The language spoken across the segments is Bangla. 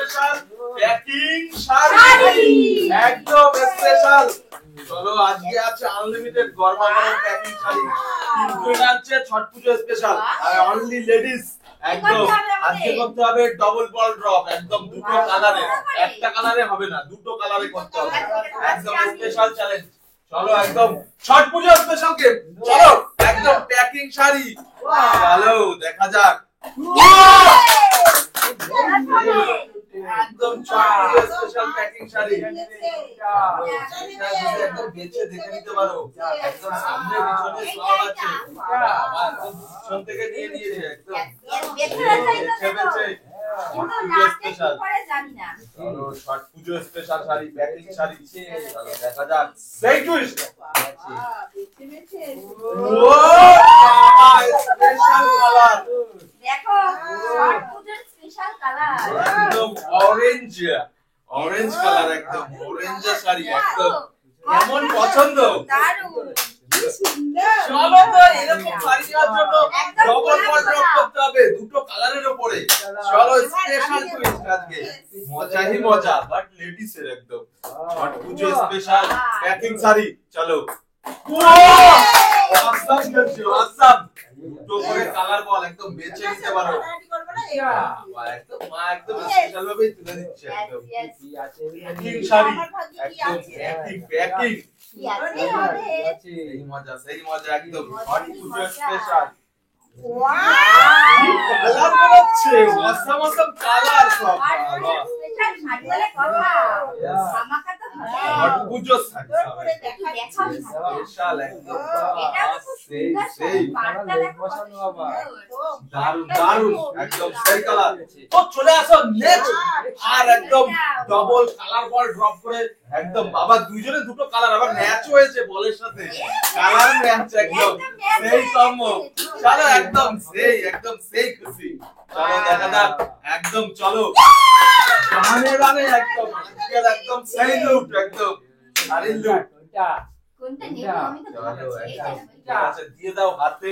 স্পেশাল প্যাকিং শাড়ি একদম স্পেশাল। চলো আজকে আছে আনলিমিটেড গরমা গরম প্যাকিং শাড়ি, কিন্তু এটা হচ্ছে ছট পুজো স্পেশাল আর অনলি লেডিস। একদম আজকে করতে হবে ডবল বল ড্রপ, একদম দুটো কালারে, একটা কালারে হবে না, দুটো কালারে করতে হবে, একদম স্পেশাল চ্যালেঞ্জ। চলো একদম ছট পুজো স্পেশাল গেম, চলো একদম প্যাকিং শাড়ি, চলো দেখা যাক। একদম ছট পুজো স্পেশাল প্যাকিং শাড়ি, একদম বেছে দেখে নিতে পারো, একদম সামনে পিছনে সব আছে, একদম পিছন থেকে নিয়ে নিয়েছে, একদম বেছে বেছে স্পেশাল। চলো ছট পুজো স্পেশাল শাড়ি প্যাকিং শাড়ি, চলো দেখা যাক। সেই টুইস্ট ও স্পেশাল কালার, দেখো ছট পুজোর স্পেশাল কালার, একদম অরেঞ্জ, অরেঞ্জ কালার, একদম অরেঞ্জ শাড়ি, একদম কেমন পছন্দ, দারুণ কি সুন্দর। চলো তো এরকম শাড়ি নেওয়ার জন্য ডবল বল ড্রপ করতে হবে দুটো কালারের উপরে। চলো স্পেশাল টুইস্ট আজকে, মজাই মজা, বাট লেডিস এর একদম ছট পুজো স্পেশাল প্যাকিং শাড়ি। চলো অসাম করছি, অসাম দুটো করে কালার বল, একদম বেছে নিতে পারো, একদম মা একদম স্পেশাল ভাবে তুলে দিচ্ছে, একদম প্যাকিং শাড়ি, একদম প্যাকিং প্যাকিং, সেই মজা সেই মজা, একদম ছট পুজো স্পেশাল। কালার বেরোচ্ছে, অসাম অসাম কালার সব, স্পেশাল শাড়ি বলে কথা, আমাকে তো ছট পুজো শাড়ি দেখো স্পেশাল, একদম এটা তো সেই সুন্দর সেই পাড়টা দেখো বাবা, দারুন দারুন, একদম সেই কালার। তো চলে আসো নেক্সট, আর একদম ডবল কালার বল ড্রপ করে, একদম বাবা দুইজনে দুটো কালার আবার ম্যাচ হয়েছে বলের সাথে, কালার ম্যাচ একদম সেই কম্ব। চলো একদম সেই, একদম সেই খুশি, চলো দেখা যাক, একদম চলো গানে গানে একদম আজকের একদম সেই লুট, একদম শাড়ির লুট। কোনটা নেব আমি তো ভাবছি ঠিক আছে দিয়ে দাও হাতে,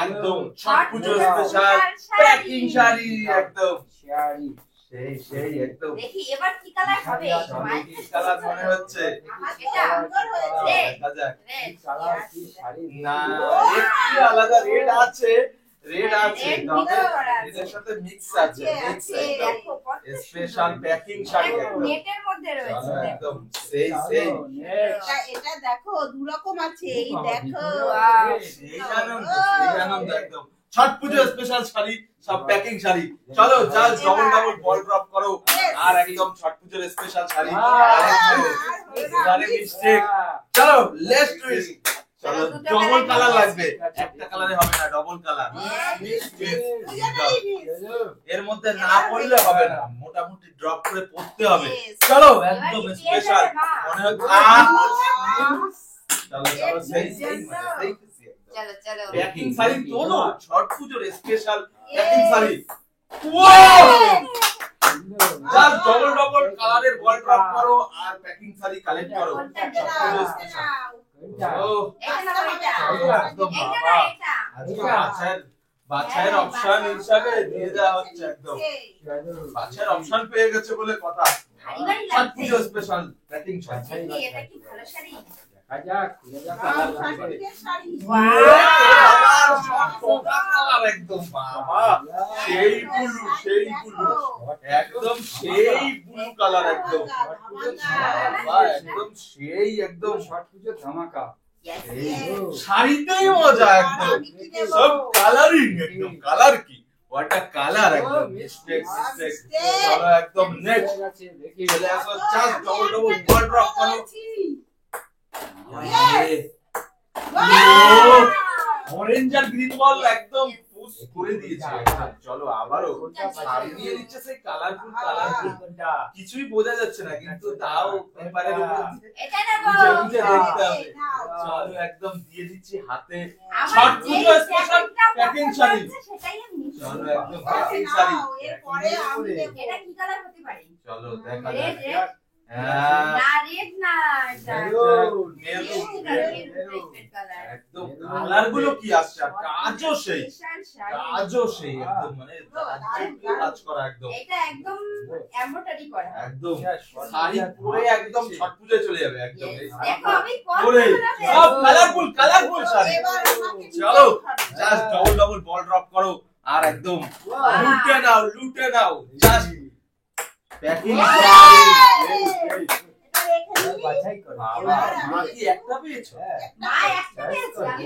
একদম ছট পুজো স্পেশাল প্যাকিং শাড়ি, একদম সেই সেই একদম দেখি এবার কি কালার হবে, কি কালার মনে হচ্ছে, এটা দেখা যাক। রেড না একটু আলাদা রেড আছে, রেড আছে red তবে mix করা আছে। এদের সাথে মিক্স আছে, মিক্স একদম দেখো কত স্পেশাল প্যাকিং শাড়ি, একদম নেটের মধ্যে রয়েছে দেখো। একদম সেই সেই এটা দেখো দু রকম আছে, এই দেখো সেই আনন্দ, সেই আনন্দ, একদম ছট পুজো স্পেশাল শাড়ি সব প্যাকিং শাড়ি। চলো জাস্ট ডবল ডবল বল ড্রপ করো, আর একদম ছট পুজোর স্পেশাল শাড়ি, আরে মিস্টেক। চলো লেটস টুইস্ট, চলো ডবল কালার লাগবে, একটা কালারে হবে না, ডবল কালার। এর মধ্যে না পড়লে হবে না, মোটামুটি ড্রপ করে পড়তে হবে। চলো একদম স্পেশাল মনে হচ্ছে, চলো চলো সেই সেই মানে সেই খুশি, চলো চলো প্যাকিং শাড়ি দোনো ছট পুজোর special packing sari. Wow just double double কালারের বল ড্রপ করো আর প্যাকিং শাড়ি কালেক্ট করো, ছট পুজো স্পেশাল। ও এটা না এটা একদম এটা বাবা, না এটা আজকে বাছাইয়ের অপশন হিসাবে দিয়ে দেওয়া হচ্ছে, একদম বাছাইয়ের অপশন পেয়ে গেছে বলে কথা। ভারী ভারী ছট লাগছে পুজো স্পেশাল প্যাকিং শাড়ি, দেখি এটা কি ভালো শাড়ি, আবার সব টোকা কালার, একদম বাবা সেই ব্লু, সেই ব্লু, একদম সেই ব্লু কালার, একদম বাবা একদম সেই, একদম শাড়িতেই মজা, একদম সব কালারিং, একদম কালার কি ওটা কালার, একদম মিস্টেক মিস্টেক। চলো একদম নেক্সট চলে আসো, জাস্ট ডবল ডবল বল ড্রপ করো, অরেঞ্জ আর গ্রিন বল একদম পুশ করে দিয়েছে, একদম। চলো আবারও শাড়ি দিয়ে দিচ্ছে সেই কালারফুল কালারফুল, কিছুই বোঝা যাচ্ছে না কিন্তু তাও পেপারের উপর এটা নেব বুঝে বুঝে দেখতে হবে। চলো একদম দিয়ে দিচ্ছি হাতে আমার ছট যে পুজো স্পেশাল প্যাকিং শাড়ি, সেটাই আমি নিচ্ছি। চলো একদম প্যাকিং শাড়ি। এরপরে আমি এটা কি কালার হতে পারে, চলো দেখা রেড যাক, হ্যাঁ না রেড না একদম কালার গুলো কি আসছে আর কাজও সেই একদম মানে কাজ করা একদম এটা একদম এমব্রয়ডারি করা একদম শাড়ি পরে একদম ছট পুজোয় চলে যাবে একদম দেখো আমি কত পরে সব কালারফুল শাড়ি এবার আমাকে চলো জাস্ট ডবল বল ড্রপ করো আর একদম লুটে নাও জাস্ট প্যাকিং বাছাই করো। মা কি একটা পেয়েছো মা একটা পেয়েছে আমি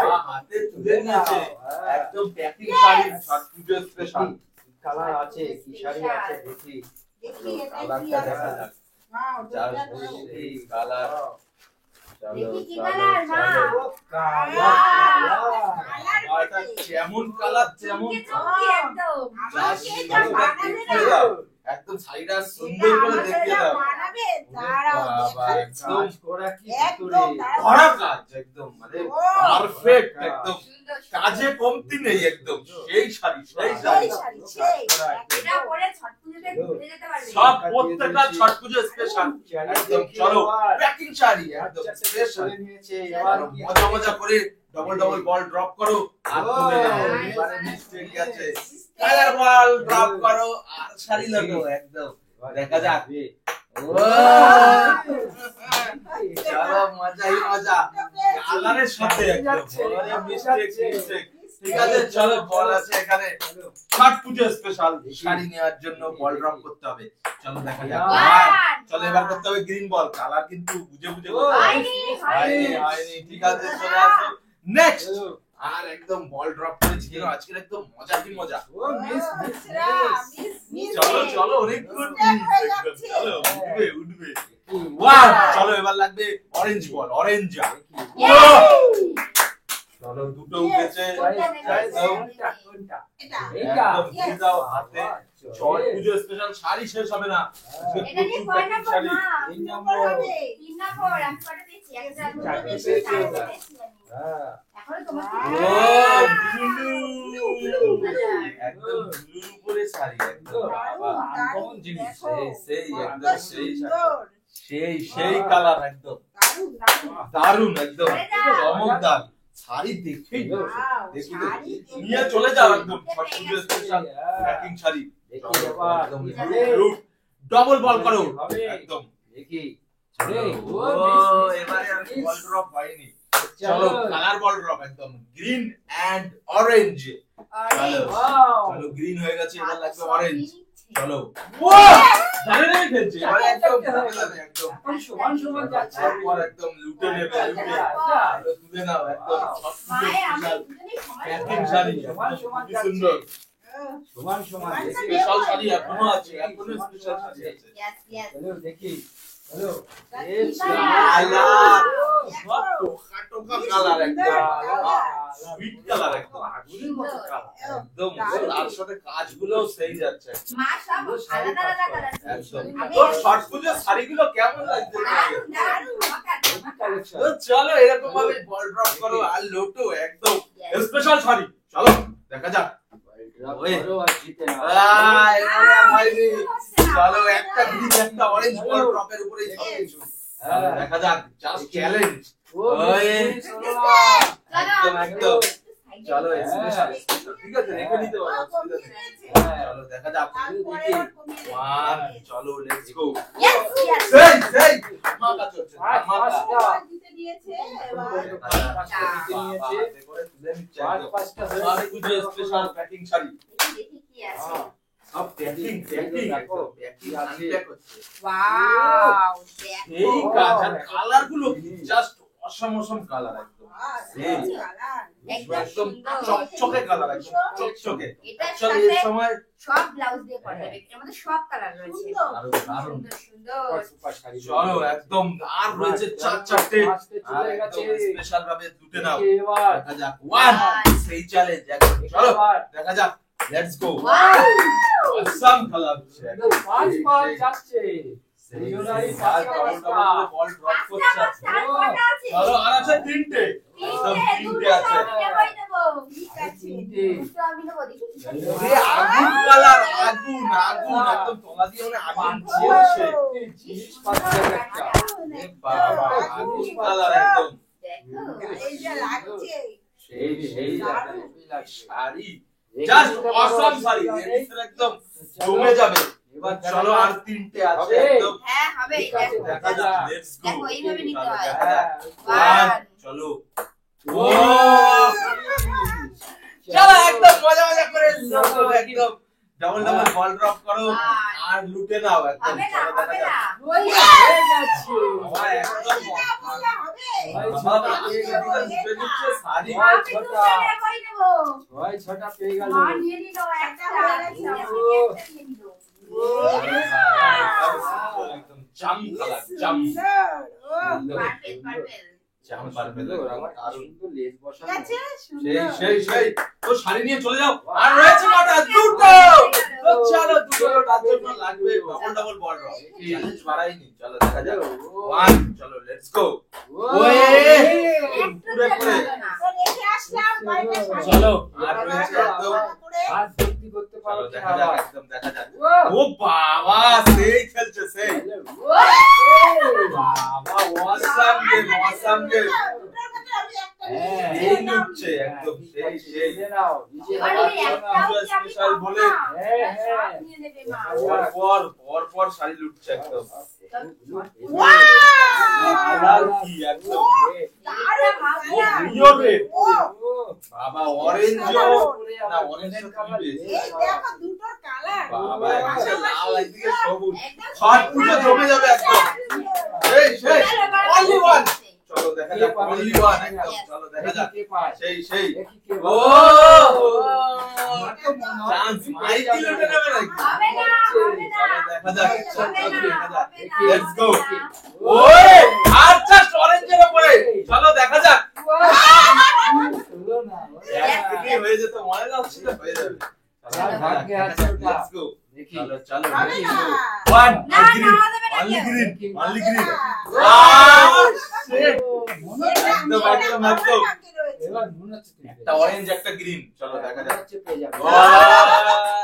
মা হাতে তুলে নিয়েছে একদম প্যাকিং শাড়ি ছট পুজো স্পেশাল কি কালার আছে, কি শাড়ি আছে দেখি। দেখি এটা কি কালারটা আছে দেখা যাক। ওয়াও জাস্ট এই কালার দেখি কি কালার মা এটা কেমন কালার যেমন চমকে একদম জাস্ট আমাকে এটা বানাবে না একদম শাড়িটা সুন্দর করে দেখিয়ে দাও বানাবে দাঁড়াও বাবা একদম কাজ করা কি একদম ভিতরে। ভরা কাজ একদম মানে ও, পারফেক্ট একদম সুন্দর কাজে কমতি নেই একদম সেই শাড়ি সেই সেই শাড়ি শাড়ি সেই এটা পরে ছট পুজোতে ঘুরতে যেতে পারবে সব প্রত্যেকটা ছট পুজো স্পেশাল একদম চলো প্যাকিং শাড়ি একদম একসাথে স্পেশাল করে নিয়েছে, এবার কি মজা করে ডবল বল ড্রপ করো আর তুলে নাও এবারে মিস্টেক আছে কালার বল ড্রপ করো আর শাড়ি লাগো একদম দেখা যাক চলো মজা কালারের সাথে একদম আরে মিস্টেক ঠিক আছে চলো বল আছে এখানে ছট পুজো স্পেশাল শাড়ি নেওয়ার জন্য বল ড্রপ করতে হবে চলো দেখা যাক চলো এবার করতে হবে গ্রিন বল কালার কিন্তু বুঝে করতে হবে। হয়নি ঠিক আছে চলে আসো নেক্সট আর একদম বল ড্রপ করেছি কেন আজকে একদম মজা ও মিস চলো অনেকক্ষণ চলো উঠবে কি ওয়াও চলো এবার লাগবে অরেঞ্জ বল অরেঞ্জ চলো দুটো উঠেছে কোনটা? এটা এইটা? একদম দিয়ে দাও হাতে ছট পুজো স্পেশাল শাড়ি শেষ হবে না এটা নিয়ে কয় নম্বর শাড়ি মা তিন নম্বর নম্বর। হবে 3 নম্বর আমি কটা পেয়েছি একটা দুটো চারটে পেয়েছি পেয়েছি। চারটে পেয়েছি আমি। হ্যাঁ। এখনো তোমাকে ও ব্লু একদম ব্লুর উপরে শাড়ি একদম বাবা আনকমন জিনিস। দেখো, সেই কত একদম সেই সুন্দর সেই কালার একদম দারুন একদম চমকদার শাড়ি দেখেই Wow, দেখি শাড়ি নিয়ে চলে যাও একদম ছট পুজো স্পেশাল প্যাকিং শাড়ি দেখি এবার। একদম এই, ডবল বল করো হবে। একদম দেখি। এই, ও, ও মিস, এবারে আর মিস। বল ড্রপ হয়নি চলো। চলো কালার বল ড্রপ একদম green and orange orange Wow! চলো গ্রিন হয়ে গেছে এবার লাগবে অরেঞ্জ চলো দাঁড়িয়ে ফেলছে এবার একদম একদম সমান যাচ্ছে। তারপর একদম লুটে নেবে লুটে চলো, তুলে নাও একদম মায়ের আমি দুজনেই সমান প্যাকিং সমান। শাড়ি সমান একদম সমান খুবই যাচ্ছে। সুন্দর সমান সমান দেখি। স্পেশাল শাড়ি এখনো আছে এখনো স্পেশাল শাড়ি আছে Yes, yes. চলো দেখি। চলো। কি এই কালার দেখো। সব টোকা কালার একদম সুইট কালার একদম আগুনের মতো কালার। একদম তার সাথে কাজগুলো সেই যাচ্ছে মা সব আলাদা আলাদা কালার একদম আমি তোর ছট পুজোর শাড়িগুলো কেমন লাগছে দারুণ দারুণ ধামাকা, ধামাকা। কালেকশন। তো চলো এরকম ভাবে বল ড্রপ করো আর লোটো একদম স্পেশাল শাড়ি চলো দেখা যাক ওই। করো আর জিতে নাও। এবারে আর হয়নি চলো একটা গ্রিন একটা অরেঞ্জ বল ড্রপের উপরেই সব কিছু হ্যাঁ। দেখা যাক জাস্ট চ্যালেঞ্জ ও, ওই। চলো। একদম একদম চলো হ্যাঁ। স্পেশাল ঠিক আছে রেখে নিতে পারো অসুবিধা নেই। হ্যাঁ। চলো দেখা যাক ওয়ান চলো লেটস গো Yes, yes. সেই ধামাকা চলছে পাঁচ, ধামাকা পাঁচটা। জিতে দিয়েছে এবার পাঁচটা জিতে নিয়েছে। হাতে করে তুলে নিচ্ছে পাঁচ, একদম। পাঁচটা হয়ে শাড়ি গেছে। পুজো স্পেশাল প্যাকিং শাড়ি দেখি, দেখি কি আছে। হ্যাঁ। সব প্যাকিং দেখো, একদম প্যাকিং আছে। আনপ্যাক হচ্ছে Wow, দেখো। এই কাজ আর কালার গুলো জাস্ট অসম কালার একদম সেই একদম একদম সুন্দর। চকচকে কালার একদম চকচকে এটার চলো সাথে এই সময় সব ব্লাউজ দিয়ে পরা যাবে। এর মধ্যে সব কালার রয়েছে। দারুণ দারুণ সুন্দর সুন্দর। সুপার শাড়ি। চলো একদম আর রয়েছে চারটে পাঁচটে চলে গেছে। স্পেশাল ভাবে দুটে নাও দেখি এবার। দেখা যাক ওয়ান সেই চ্যালেঞ্জ একদম চলো এবার। দেখা যাক let's go Wow! Awesome colour হচ্ছে একদম পাঁচ পাঁচ যাচ্ছে। দুজনারই আর পাঁচটা double পাঁচটা। double করে বল ড্রপ করছে আজকে। চলো আর আছে তিনটে একদম তিনটে আছে তিনটে। ওরে আগুন কালার আগুন আগুন একদম তলা দিয়ে মানে আগুন জ্বলছে জিনিস পাচ্ছে একটা। এ বাবা আগুন কালার একদম এই যে লাগছে সেই সেই দারুণ। শাড়ি জাস্ট অসম শাড়ি লেডিসের একদম জমে যাবে এবার চলো আর তিনটে আছে হবে। একদম হ্যাঁ হবে ঠিক আছে, দেখো দেখা যাক লেটস গো দেখো, এইভাবে নিতে হয়। দেখা যাক হ্যাঁ। One, চলো ও চলো একদম মজা মজা করে চলো একদম ডাবল ডাবল বল ড্রপ করো আর লুটে নাও একদম হবে না চলো দেখা হবে যাক না হয়ে যাচ্ছে। বাবা একদম এটা বললে হবে বাবা আজকে দিকে লুটে নিচ্ছে শাড়ি ভাই, আমি ছোটা। দুটো নেবই নেবো ছয় ছটা পেয়ে গেল। মা নিয়ে নিল একটা নিয়ে নিল একদম চাম কালার চাম পারফেক্ট পারফেক্ট চাম পারবে সুন্দর, আমার আর সুন্দর লেজ বসানো। ঠিক আছে সেই তো শাড়ি নিয়ে চলে যাও আর রয়েছে কটা দুটো তো চলো দুটো তার জন্য লাগবে ডাবল ডাবল বল ড্রপ চ্যালেঞ্জ বাড়াইনি চলো দেখা যাক ওয়ান চলো লেটস গো ওয়ে পুরো করে তো রেখে আসলাম বাইরে শাড়ি চলো আর রয়েছে একদম করে হাত ভর্তি করতে পারো চলো কিনা দেখা যাক আবার। একদম দেখা যাক ও, ও বাবা সেই খেলছে সেই বাবা ওয়াসাম গেম দুটোর মধ্যে আমি একটা হ্যাঁ। এই লুটছে একদম সেই সেই নিয়ে নাও, নিজে এবার হাত এই নাও। একটাও কি আমি স্পেশাল পাবো বলে। না? হ্যাঁ, হ্যাঁ। সব নিয়ে নেবে মা পর শাড়ি লুটছে একদম ওয়াও কালার কি একদম দারুণ কালার। রিও রেড ও বাবা অরেঞ্জ না অরেঞ্জ এই দেখো দুটোর কালার বাবা একদিকে লাল একদিকে সবুজ একদম ছট পুজো জমে যাবে একদম সেই সেই অনলি ওয়ান চলো দেখা যাক অনলি ওয়ান একদম চলো দেখা যাক কে পায়? সেই সেই দেখি কে ও আমার তো মনে হয় চান্স মাইকেল লুটে নেবে নাকি হবে না হবে না চলো দেখা যাক হবে না দেখা যাক হবে না লেটস গো ওই আর জাস্ট অরেঞ্জের উপরে চলো দেখা যাক হলো না। একদিকে হয়ে যেত মনে যাচ্ছে তো হয়ে যাবে আর ভাগ্যে আছে ওটা। লেটস গো দেখি। চলো চলো হবে না ওয়ান না, গ্রিন না, দেবে না অনলি কেউ। গ্রিন অনলি গ্রিন মনে হচ্ছে- একদম একদম একদম এবার মনে হচ্ছে তুমি একটা অরেঞ্জ একটা গ্রিন চলো দেখা যাক হচ্ছে পেয়ে যাবে।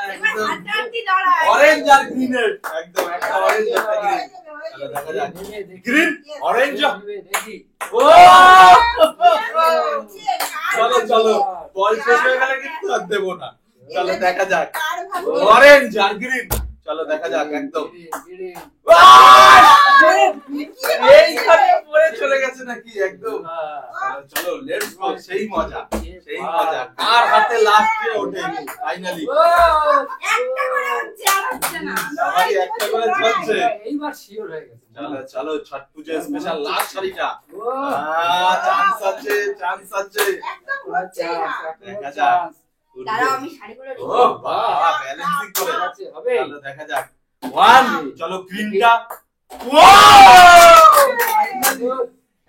এবার হাড্ডাহাড্ডি লড়াই অরেঞ্জ আর গ্রিনের একদম একটা অরেঞ্জ একটা গ্রিন চলো দেখা যাক নেমে দেখি। গ্রিন অরেঞ্জ নেমে দেখি। ও চলো চলো বল শেষ হয়ে গেলে কিন্তু আর দেবো না চলো দেখা যাক অরেঞ্জ আর গ্রিন চলো দেখা যাক একদম গিরি, এইখানে পরে চলে গেছে নাকি একদম চলো লেটস গো সেই মজা সেই মজা কার হাতে লাস্টে ওঠে ফাইনালি একটা করে হচ্ছে আর হচ্ছে না সবাই একটা করে চলছে এইবার শিওর হয়ে গেছে। চলো চলো ছট পূজা স্পেশাল লাস্ট শাড়িটা ও, চান্স আছে চান্স আছে আচ্ছা, দেখা যাক দাঁড়াও আমি শাড়িগুলো ও রেখে বাবা ব্যালেন্সিং করে আছে, হবে। চলো দেখা যাক ওয়ান চলো গ্রিনটা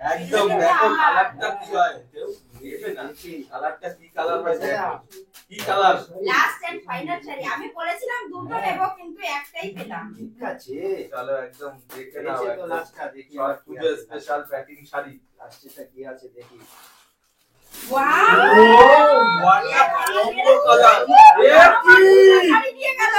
একদম দেখো কালারটা কি হয় কেউ দেখবে না কালারটা কি কালার হয় দেখো কি colour last and final sari আমি বলেছিলাম দুটো নেব কিন্তু একটাই পেলাম ঠিক আছে। চলো একদম দেখে নাও এই যে তো একদম লাস্টটা দেখি ছট পূজা স্পেশাল প্যাকিং শাড়ি লাস্টেটা কি আছে দেখি। Wow oh water combo colour এ কি শাড়ি দিয়ে গেল